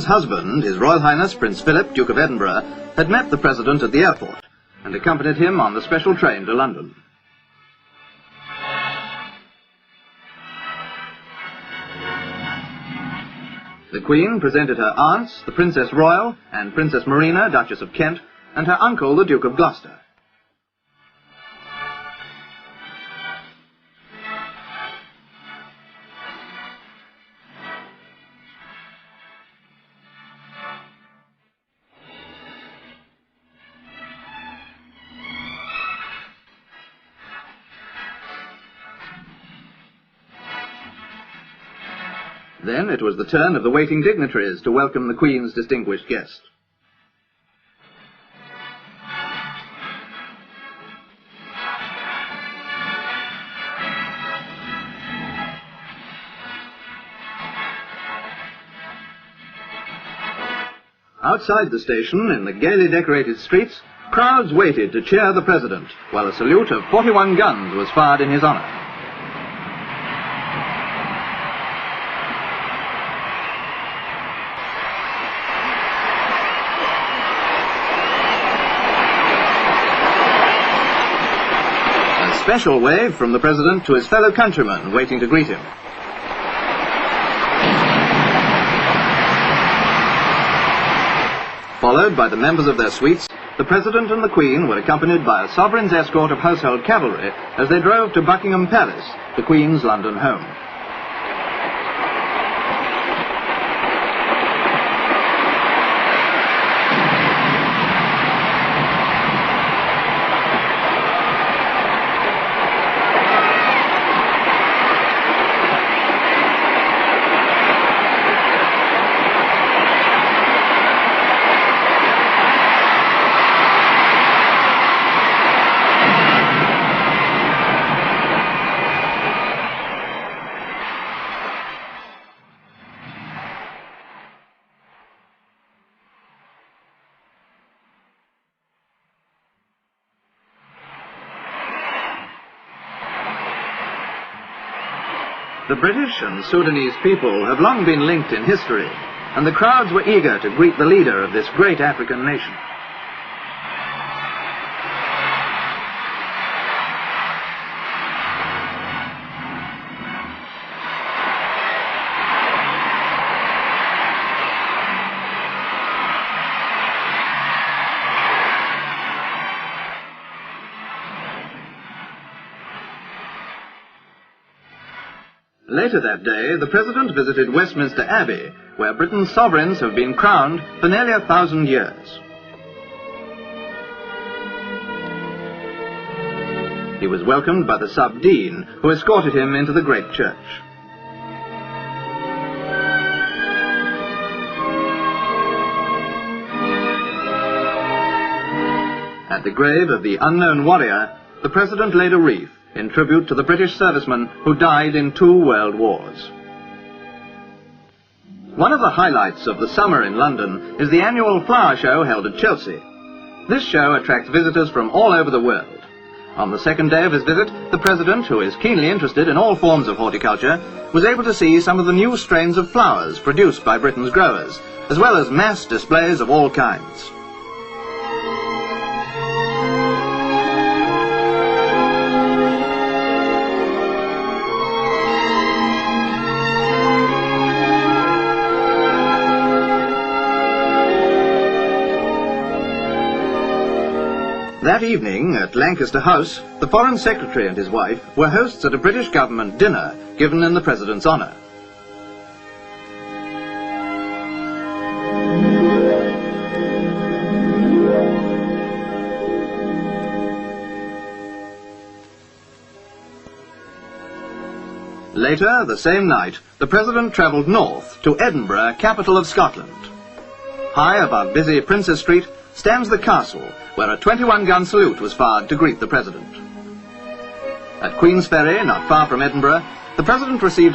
Queen's husband, His Royal Highness Prince Philip, Duke of Edinburgh, had met the President at the airport and accompanied him on the special train to London. The Queen presented her aunts, the Princess Royal and Princess Marina, Duchess of Kent, and her uncle, the Duke of Gloucester. Then it was the turn of the waiting dignitaries to welcome the Queen's distinguished guest. Outside the station, in the gaily decorated streets, crowds waited to cheer the President, while a salute of 41 guns was fired in his honour. Special wave from the President to his fellow countrymen waiting to greet him. Followed by the members of their suites, the President and the Queen were accompanied by a sovereign's escort of household cavalry as they drove to Buckingham Palace, the Queen's London home. The British and Sudanese people have long been linked in history, and the crowds were eager to greet the leader of this great African nation. Later that day, the President visited Westminster Abbey, where Britain's sovereigns have been crowned for nearly 1,000 years. He was welcomed by the Sub-Dean, who escorted him into the great church. At the grave of the unknown warrior, the President laid a wreath in tribute to the British servicemen who died in 2 world wars. One of the highlights of the summer in London is the annual flower show held at Chelsea. This show attracts visitors from all over the world. On the second day of his visit, the President, who is keenly interested in all forms of horticulture, was able to see some of the new strains of flowers produced by Britain's growers, as well as mass displays of all kinds. That evening, at Lancaster House, the Foreign Secretary and his wife were hosts at a British government dinner given in the President's honour. Later, the same night, the President travelled north to Edinburgh, capital of Scotland. High above busy Princes Street stands the castle, where a 21-gun salute was fired to greet the President. At Queen's Ferry, not far from Edinburgh, the President received